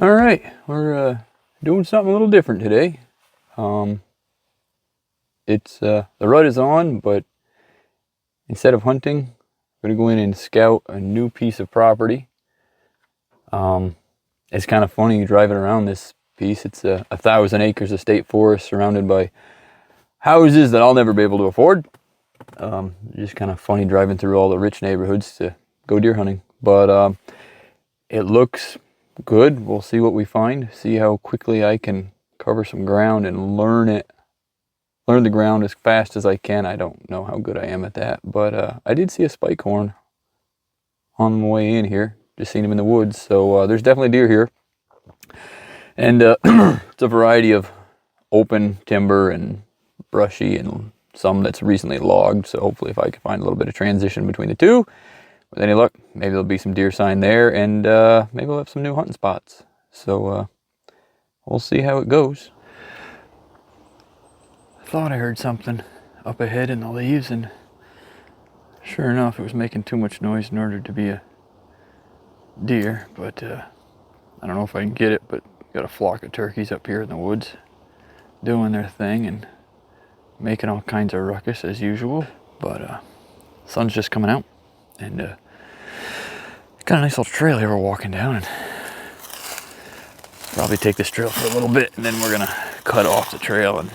All right, we're doing something a little different today. It's the rut is on, but instead of hunting, we're gonna go in and scout a new piece of property. It's kind of funny driving around this piece. It's 1,000 acres of state forest surrounded by houses that I'll never be able to afford. Just kind of funny driving through all the rich neighborhoods to go deer hunting, but it looks good. We'll see what we find, see how quickly I can cover some ground and learn the ground as fast as I can. I don't know how good I am at that, but I did see a spike horn on the way in here. Just seen him in the woods, so there's definitely deer here. And it's a variety of open timber and brushy and some that's recently logged, so hopefully if I can find a little bit of transition between the two, with any luck, maybe there'll be some deer sign there, and maybe we'll have some new hunting spots. So we'll see how it goes. I thought I heard something up ahead in the leaves, and sure enough, it was making too much noise in order to be a deer, but I don't know if I can get it, but got a flock of turkeys up here in the woods doing their thing and making all kinds of ruckus as usual. But sun's just coming out, and got a nice little trail here we're walking down, and probably take this trail for a little bit, and then we're gonna cut off the trail and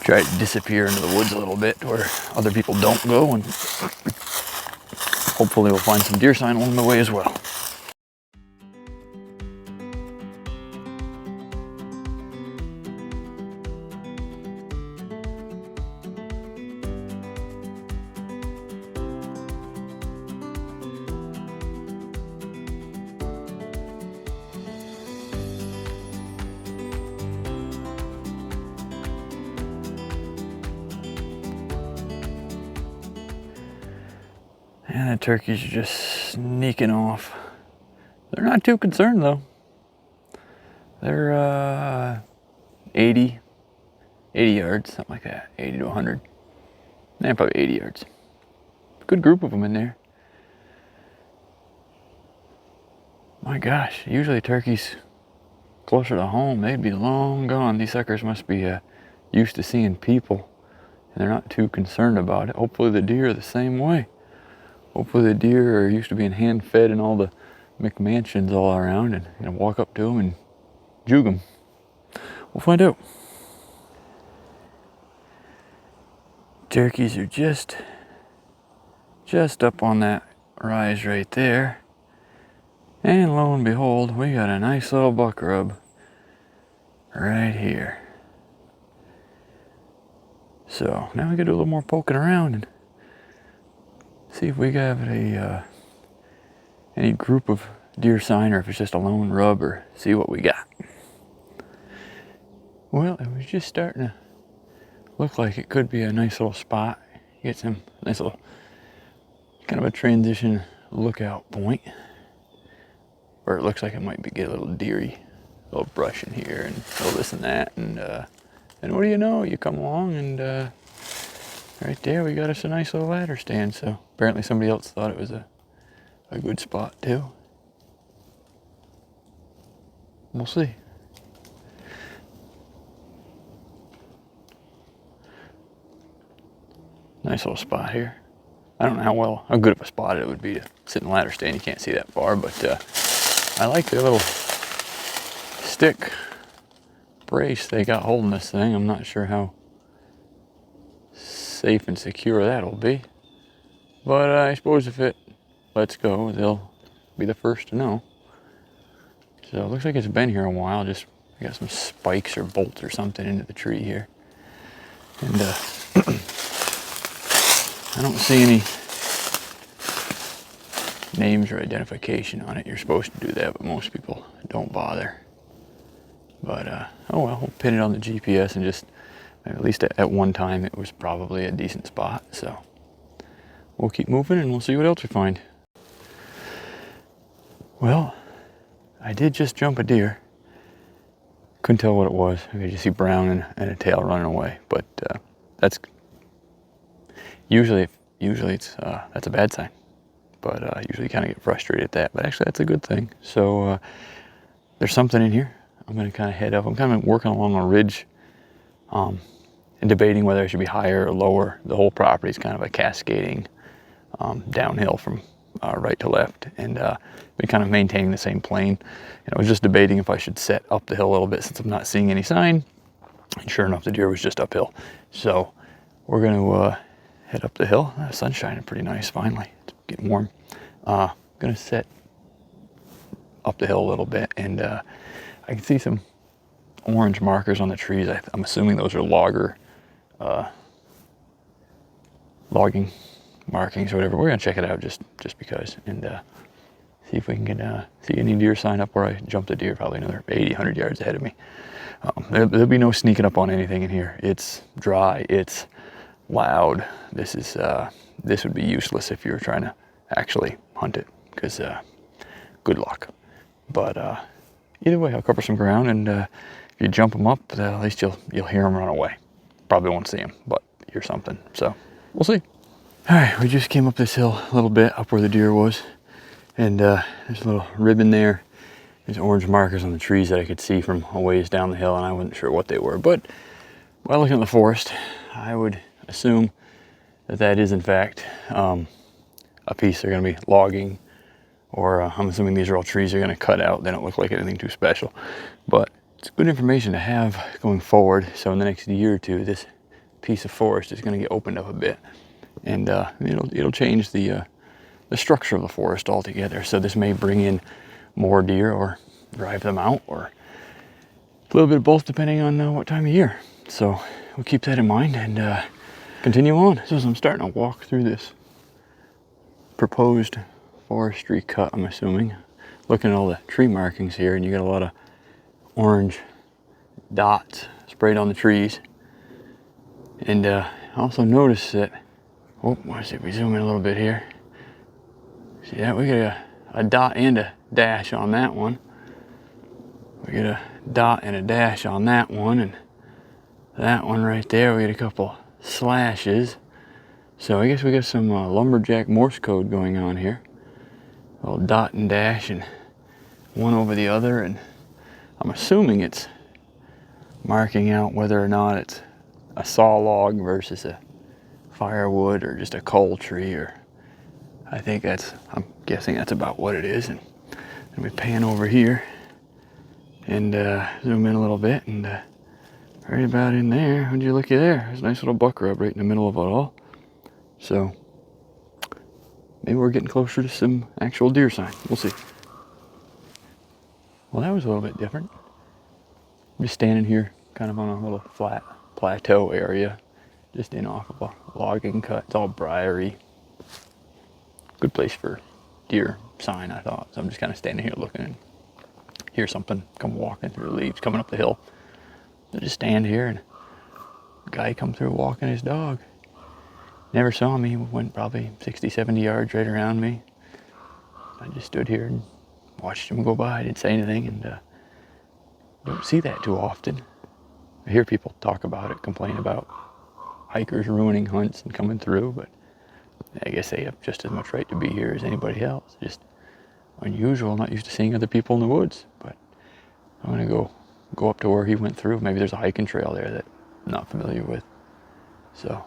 try to disappear into the woods a little bit where other people don't go, and hopefully we'll find some deer sign along the way as well. And the turkeys are just sneaking off. They're not too concerned though. They're 80 yards, something like that, 80 to 100. Yeah, probably 80 yards. Good group of them in there. My gosh, usually turkeys closer to home, they'd be long gone. These suckers must be used to seeing people, and they're not too concerned about it. Hopefully the deer are the same way. Hopefully the deer are used to being hand-fed in all the McMansions all around, and you know, walk up to them and juke them. We'll find out. Turkeys are just up on that rise right there. And lo and behold, we got a nice little buck rub right here. So now we gotta do a little more poking around and see if we have any group of deer sign, or if it's just a lone rub, or see what we got. Well, it was just starting to look like it could be a nice little spot. Get some nice little kind of a transition lookout point where it looks like it might get a little deery, a little brush in here and a little this and that, and what do you know, you come along and right there we got us a nice little ladder stand. So apparently somebody else thought it was a good spot too. We'll see. Nice little spot here. I don't know how good of a spot it would be to sit in the ladder stand. You can't see that far, but I like the little stick brace they got holding this thing. I'm not sure how safe and secure that'll be, but I suppose if it lets go, they'll be the first to know. So it looks like it's been here a while. Just I got some spikes or bolts or something into the tree here, and I don't see any names or identification on it. You're supposed to do that, but most people don't bother. But oh well, we'll pin it on the GPS, and just at least at one time it was probably a decent spot. So we'll keep moving and we'll see what else we find. Well, I did just jump a deer. Couldn't tell what it was. I could just see brown and a tail running away. But that's usually it's that's a bad sign. But usually kind of get frustrated at that. But actually that's a good thing. So there's something in here. I'm gonna kind of head up. I'm kind of working along a ridge and debating whether I should be higher or lower. The whole property is kind of a cascading downhill from right to left, and been kind of maintaining the same plane. And I was just debating if I should set up the hill a little bit since I'm not seeing any sign. And sure enough, the deer was just uphill. So we're gonna head up the hill. The sun's shining pretty nice finally. It's getting warm. Gonna set up the hill a little bit, and I can see some orange markers on the trees. I'm assuming those are logging markings or whatever. We're gonna check it out just because, and see if we can get see any deer sign up where I jumped a deer probably another 80, 100 yards ahead of me. There'll be no sneaking up on anything in here. It's dry, it's loud. This would be useless if you were trying to actually hunt it, because good luck. But either way, I'll cover some ground, and if you jump them up, at least you'll hear them run away. Probably won't see them, but hear something. So we'll see. All right, we just came up this hill a little bit up where the deer was, and there's a little ribbon there. There's orange markers on the trees that I could see from a ways down the hill, and I wasn't sure what they were. But while looking at the forest, I would assume that is in fact a piece they're going to be logging, or I'm assuming these are all trees they're going to cut out. They don't look like anything too special, but it's good information to have going forward. So in the next year or two, this piece of forest is going to get opened up a bit, and it'll change the structure of the forest altogether. So this may bring in more deer or drive them out, or a little bit of both depending on what time of year. So we'll keep that in mind and continue on. So as I'm starting to walk through this proposed forestry cut, I'm assuming, looking at all the tree markings here, and you got a lot of orange dots sprayed on the trees. And I also noticed that, let's see if we zoom in a little bit here. See that? We got a dot and a dash on that one. We got a dot and a dash on that one, and that one right there, we got a couple slashes. So I guess we got some lumberjack Morse code going on here. A little dot and dash, and one over the other, and I'm assuming it's marking out whether or not it's a saw log versus a firewood or just a coal tree, or I'm guessing that's about what it is. And then we pan over here and zoom in a little bit, and right about in there, would you looky there, there's a nice little buck rub right in the middle of it all. So maybe we're getting closer to some actual deer sign. We'll see. Well, that was a little bit different. I'm just standing here kind of on a little flat plateau area, just in off of a logging cut. It's all briary. Good place for deer sign, I thought. So I'm just kind of standing here looking, and hear something come walking through the leaves coming up the hill. I just stand here, and a guy come through walking his dog. Never saw me. He went probably 60, 70 yards right around me. I just stood here and watched him go by. I didn't say anything, and don't see that too often. I hear people talk about it, complain about hikers ruining hunts and coming through, but I guess they have just as much right to be here as anybody else. Just unusual, not used to seeing other people in the woods. But I'm gonna go up to where he went through. Maybe there's a hiking trail there that I'm not familiar with. So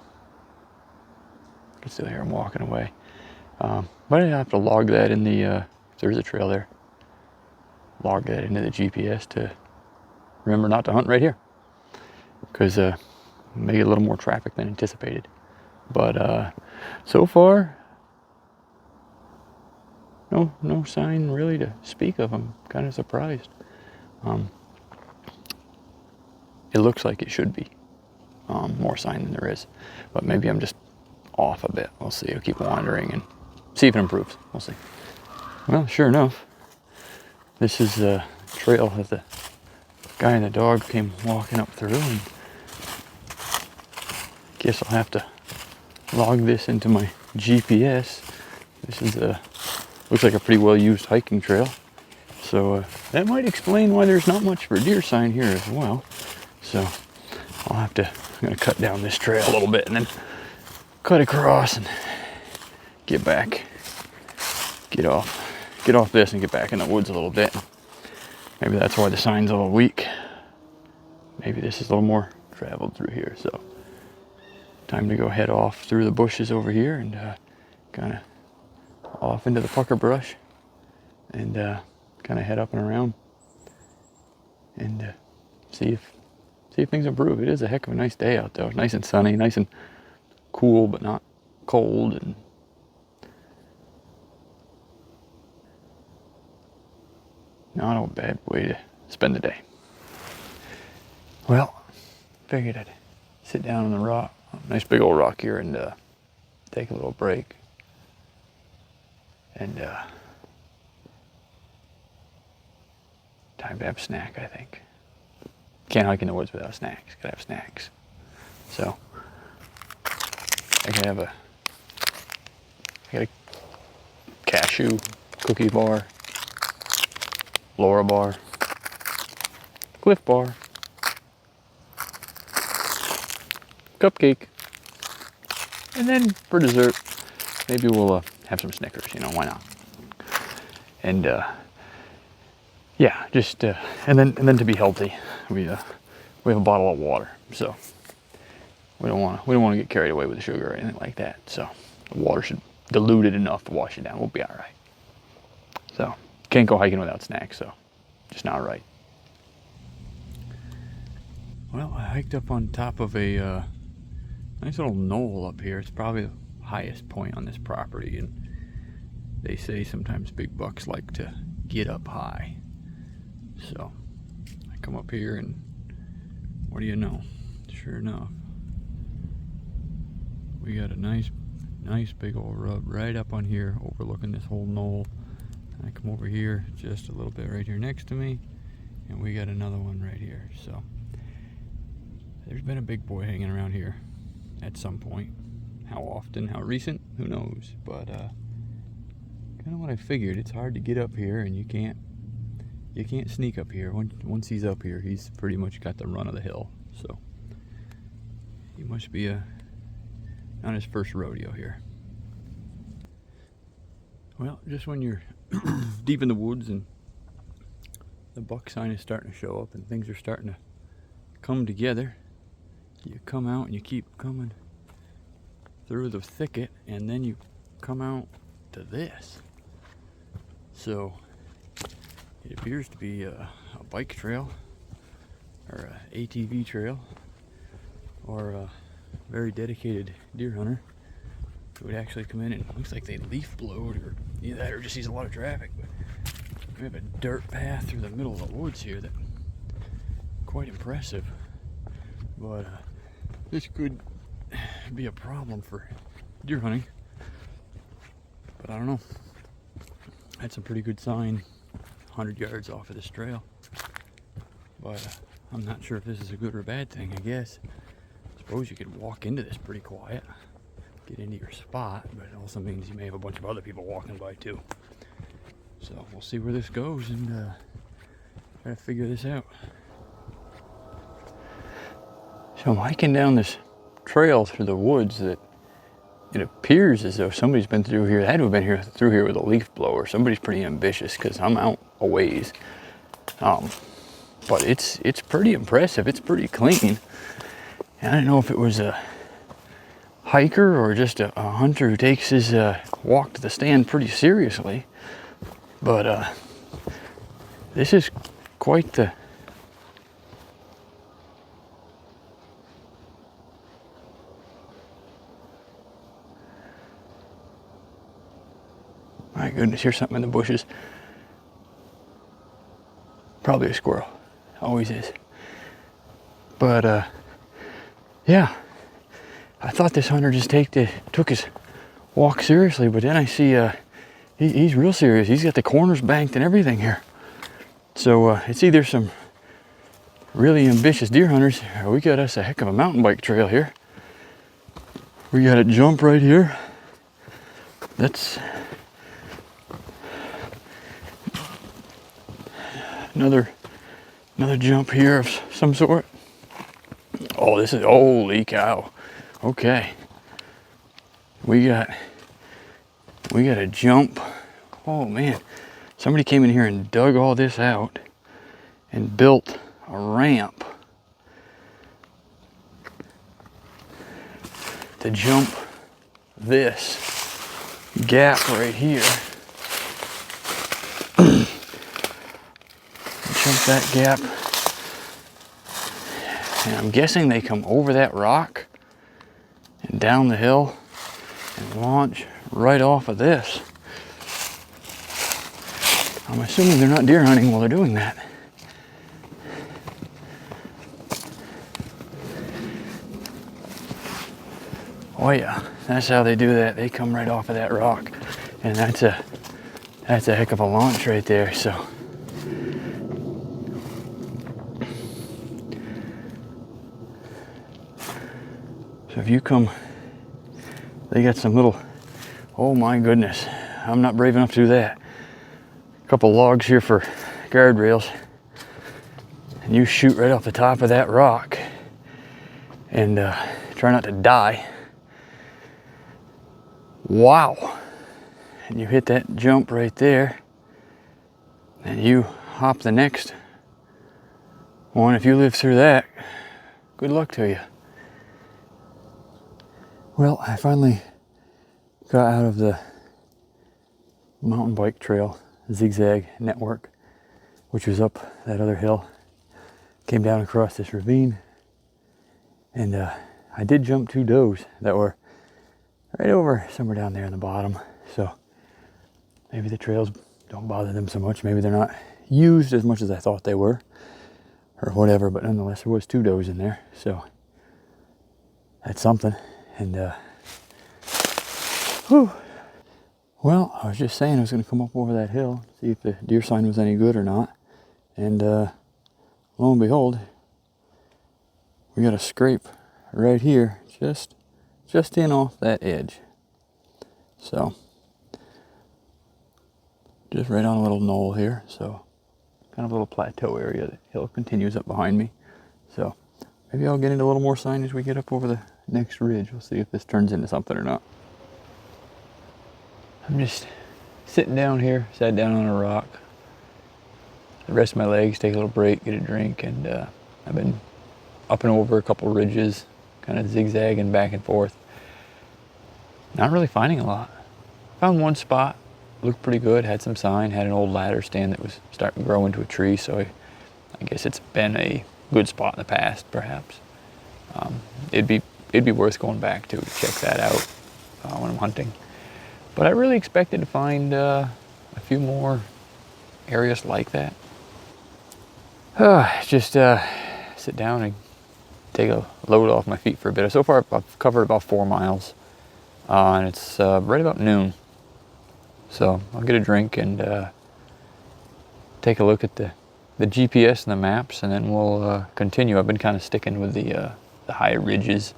I can still hear him walking away. But I have to log that in the, if there's a trail there, log that into the GPS to remember not to hunt right here. Because may get a little more traffic than anticipated. But so far, no sign really to speak of. I'm kind of surprised. It looks like it should be more sign than there is, but maybe I'm just off a bit. We'll see. I'll keep wandering and see if it improves. We'll see. Well, sure enough, this is a trail that the guy and the dog came walking up through, and guess I'll have to log this into my GPS. This is looks like a pretty well used hiking trail, so that might explain why there's not much for deer sign here as well. So I'm gonna cut down this trail a little bit and then cut across and get off this and get back in the woods a little bit. Maybe that's why the sign's all weak. Maybe this is a little more traveled through here. So time to go head off through the bushes over here and kind of off into the pucker brush and kind of head up and around and see if things improve. It is a heck of a nice day out though. Nice and sunny, nice and cool, but not cold, and not a bad way to spend the day. Well, figured I'd sit down on the rock, nice big old rock here, and take a little break. And time to have a snack, I think. Can't hike in the woods without snacks. Gotta have snacks. So I got a cashew cookie bar, Laura bar, Cliff bar, cupcake, and then for dessert, maybe we'll have some Snickers. You know, why not? And yeah, just and then to be healthy, we have a bottle of water. So we don't want to get carried away with the sugar or anything like that. So the water should dilute it enough to wash it down. We'll be all right. So can't go hiking without snacks. So just not right. Well, I hiked up on top of a nice little knoll up here. It's probably the highest point on this property, and they say sometimes big bucks like to get up high. So I come up here, and what do you know? Sure enough, we got a nice big old rub right up on here overlooking this whole knoll. I come over here just a little bit right here next to me, and we got another one right here. So there's been a big boy hanging around here at some point. How often, how recent, who knows? But kind of what I figured. It's hard to get up here, and you can't sneak up here. Once he's up here, he's pretty much got the run of the hill. So he must be not his first rodeo here. Well, just when you're deep in the woods and the buck sign is starting to show up and things are starting to come together, you come out and you keep coming through the thicket, and then you come out to this. So it appears to be a bike trail or a ATV trail or a very dedicated deer hunter who would actually come in, and it looks like they leaf blowed or either that or just sees a lot of traffic. But we have a dirt path through the middle of the woods here that quite impressive. But this could be a problem for deer hunting. But I don't know. That's a pretty good sign 100 yards off of this trail. But I'm not sure if this is a good or a bad thing, I guess. I suppose you could walk into this pretty quiet, get into your spot, but it also means you may have a bunch of other people walking by too. So we'll see where this goes and try to figure this out. So I'm hiking down this trail through the woods that it appears as though somebody's been through here. They had to have been through here with a leaf blower. Somebody's pretty ambitious because I'm out a ways. But it's pretty impressive. It's pretty clean. And I don't know if it was a hiker or just a hunter who takes his walk to the stand pretty seriously. But this is quite the my goodness, here's something in the bushes. Probably a squirrel. Always is. But yeah, I thought this hunter just took his walk seriously, but then I see he's real serious. He's got the corners banked and everything here. So it's either some really ambitious deer hunters, or we got us a heck of a mountain bike trail here. We got a jump right here. That's another jump here of some sort. Oh, this is, holy cow. Okay. We got a jump. Oh man. Somebody came in here and dug all this out. and built a ramp to jump this gap right here. Jump that gap. And I'm guessing they come over that rock and down the hill and launch right off of this. I'm assuming they're not deer hunting while they're doing that. Oh yeah, that's how they do that. They come right off of that rock. And that's a heck of a launch right there, so. So if you come, they got some little, oh my goodness, I'm not brave enough to do that. A couple logs here for guardrails. And you shoot right off the top of that rock and try not to die. Wow. And you hit that jump right there and you hop the next one. If you live through that, good luck to you. Well, I finally got out of the mountain bike trail zigzag network, which was up that other hill. Came down across this ravine, and I did jump 2 does that were right over somewhere down there in the bottom. So maybe the trails don't bother them so much. Maybe they're not used as much as I thought they were, or whatever. But nonetheless, there was 2 does in there, so that's something. And whew. Well, I was just saying I was going to come up over that hill, see if the deer sign was any good or not. And lo and behold, we got a scrape right here, just in off that edge. So, just right on a little knoll here. So, kind of a little plateau area. The hill continues up behind me. So, maybe I'll get into a little more sign as we get up over the next ridge. We'll see if this turns into something or not. I'm just sitting down here, sat down on a rock, rest my legs, take a little break, get a drink, and I've been up and over a couple ridges, kind of zigzagging back and forth. Not really finding a lot. Found one spot, looked pretty good, had some sign, had an old ladder stand that was starting to grow into a tree, so I guess it's been a good spot in the past, perhaps. It'd be worth going back to check that out when I'm hunting. But I really expected to find a few more areas like that. Just sit down and take a load off my feet for a bit. So far I've covered about 4 miles and it's right about noon. So I'll get a drink and take a look at the GPS and the maps, and then we'll continue. I've been kind of sticking with the higher ridges,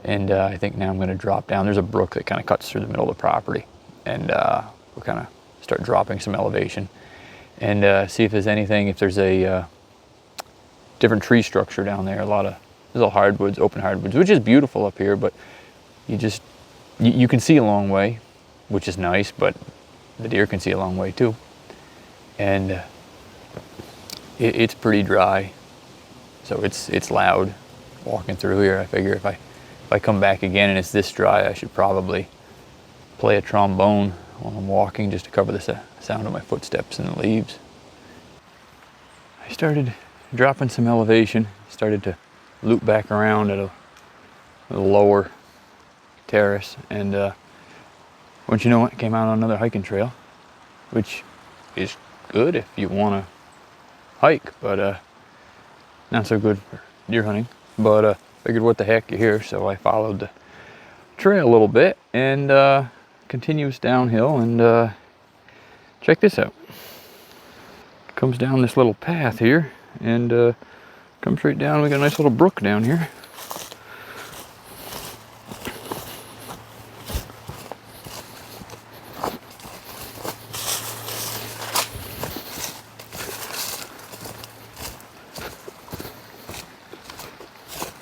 and I think now I'm going to drop down. There's a brook that kind of cuts through the middle of the property, and we'll kind of start dropping some elevation and see if there's anything, if there's a different tree structure down there. There's all hardwoods, open hardwoods, which is beautiful up here, but you can see a long way, which is nice, but the deer can see a long way too. And it's pretty dry, so it's loud walking through here. I figure if I come back again and it's this dry, I should probably play a trombone while I'm walking just to cover the sound of my footsteps in the leaves. I started dropping some elevation, started to loop back around at a lower terrace, and once you know it, came out on another hiking trail, which is good if you want to hike, but not so good for deer hunting. But figured what the heck, you're here, so I followed the trail a little bit and continues downhill, and check this out. Comes down this little path here and comes straight down. We got a nice little brook down here.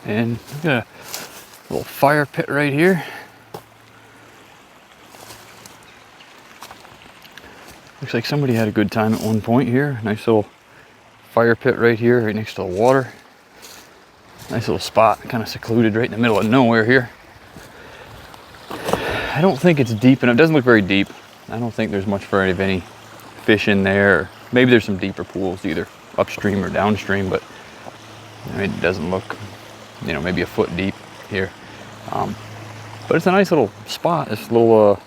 And we've got a little fire pit right here. Looks like somebody had a good time at one point here. Nice little fire pit right here, right next to the water. Nice little spot, kind of secluded right in the middle of nowhere here. I don't think it's deep enough. It doesn't look very deep. I don't think there's much for any fish in there. Maybe there's some deeper pools, either upstream or downstream, but it doesn't look, maybe a foot deep here. But it's a nice little spot. This little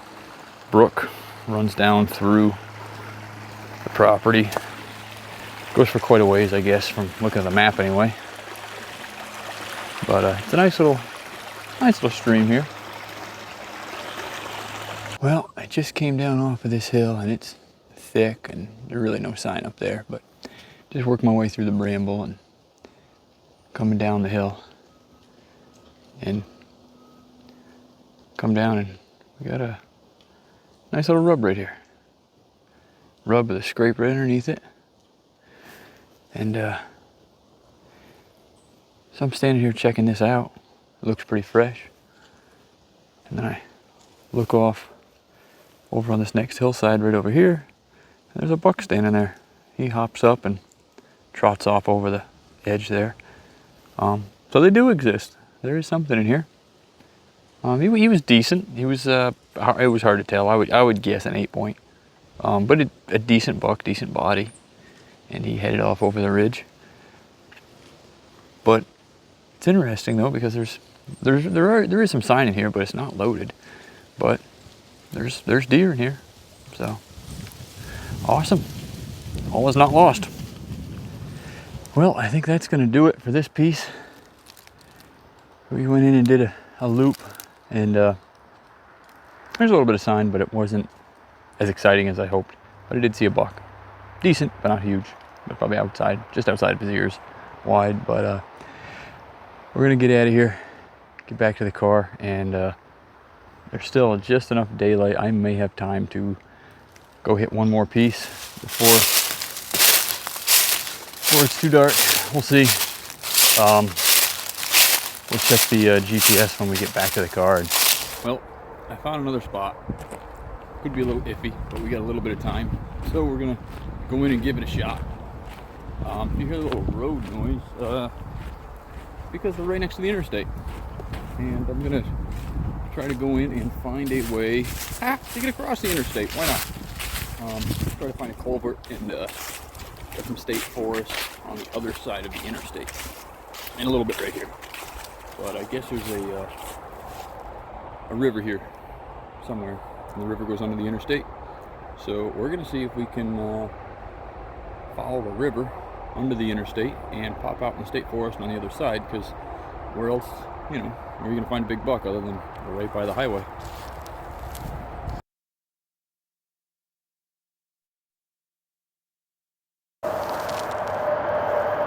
brook runs down through the property. Goes for quite a ways, I guess, from looking at the map anyway. But it's a nice little stream here. Well, I just came down off of this hill and it's thick and there's really no sign up there, but just working my way through the bramble and coming down the hill and come down, and we got a nice little rub right here. Rub with a scrape right underneath it. And so I'm standing here checking this out. It looks pretty fresh. And then I look off over on this next hillside right over here. And there's a buck standing there. He hops up and trots off over the edge there. So they do exist. There is something in here. He was decent. He was it was hard to tell. I would guess an 8-point. But a decent buck, decent body. And he headed off over the ridge. But it's interesting though, because there is some sign in here, but it's not loaded. But there's deer in here. So awesome. All is not lost. Well, I think that's gonna do it for this piece. We went in and did a loop, and there's a little bit of sign, but it wasn't as exciting as I hoped. But I did see a buck. Decent, but not huge. But probably just outside of his ears wide. But we're gonna get out of here, get back to the car, and there's still just enough daylight. I may have time to go hit one more piece before it's too dark. We'll see. We'll check the GPS when we get back to the car. Well, I found another spot. Could be a little iffy, but we got a little bit of time. So we're gonna go in and give it a shot. You hear a little road noise, because we're right next to the interstate. And I'm gonna try to go in and find a way to get across the interstate. Why not? Try to find a culvert and get some state forest on the other side of the interstate. And a little bit right here. But I guess there's a river here somewhere. And the river goes under the interstate. So we're gonna see if we can follow the river under the interstate and pop out in the state forest on the other side, because where else, where are you gonna find a big buck other than right by the highway?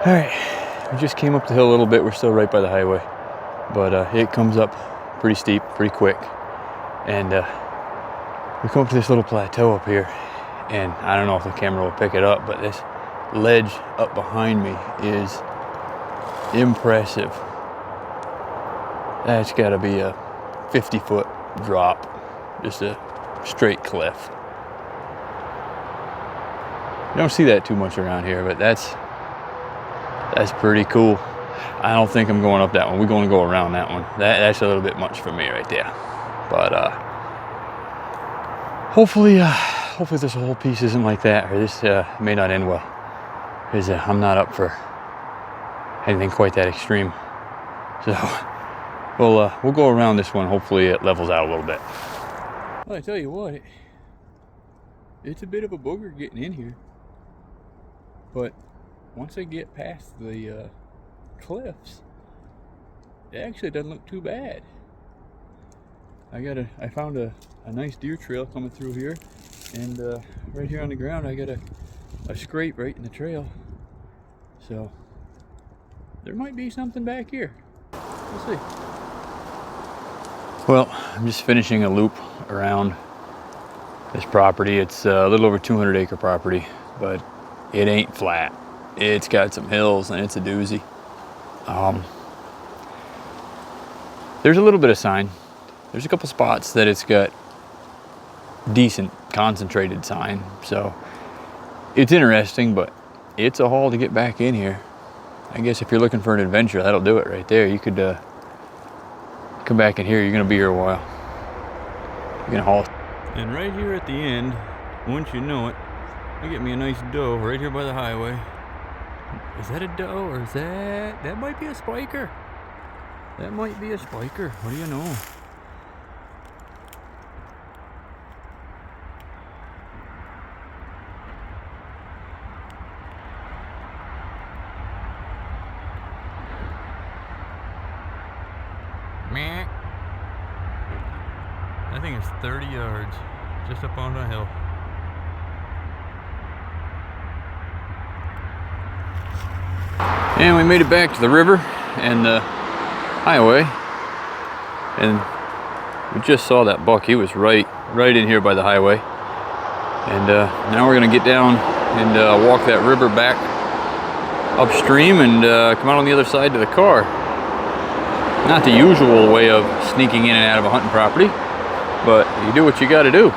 All right, we just came up the hill a little bit. We're still right by the highway, but it comes up pretty steep, pretty quick. And we come up to this little plateau up here, and I don't know if the camera will pick it up, but this ledge up behind me is impressive. That's got to be a 50-foot drop, just a straight cliff. You don't see that too much around here, but that's pretty cool. I don't think I'm going up that one. We're going to go around that one. That's a little bit much for me right there. But hopefully this whole piece isn't like that, or this may not end well, because I'm not up for anything quite that extreme. So we'll go around this one. Hopefully it levels out a little bit. Well, I tell you what, it's a bit of a booger getting in here, but once I get past the cliffs, it actually doesn't look too bad. I found a nice deer trail coming through here, and right here on the ground I got a scrape right in the trail. So there might be something back here. We'll see. Well, I'm just finishing a loop around this property. It's a little over 200 acre property, but it ain't flat. It's got some hills and it's a doozy. There's a little bit of sign. There's a couple spots that it's got decent concentrated sign, so it's interesting, but it's a haul to get back in here. I guess if you're looking for an adventure, that'll do it right there. You could come back in here. You're gonna be here a while. You're gonna haul. And right here at the end, once you know it, I get me a nice doe right here by the highway. Is that a doe or is that might be a spiker? That might be a spiker. What do you know? Meh. I think it's 30 yards, just up on the hill. And we made it back to the river and the highway, and we just saw that buck. He was right in here by the highway, and now we're gonna get down and walk that river back upstream and come out on the other side to the car. Not the usual way of sneaking in and out of a hunting property, but you do what you got to do.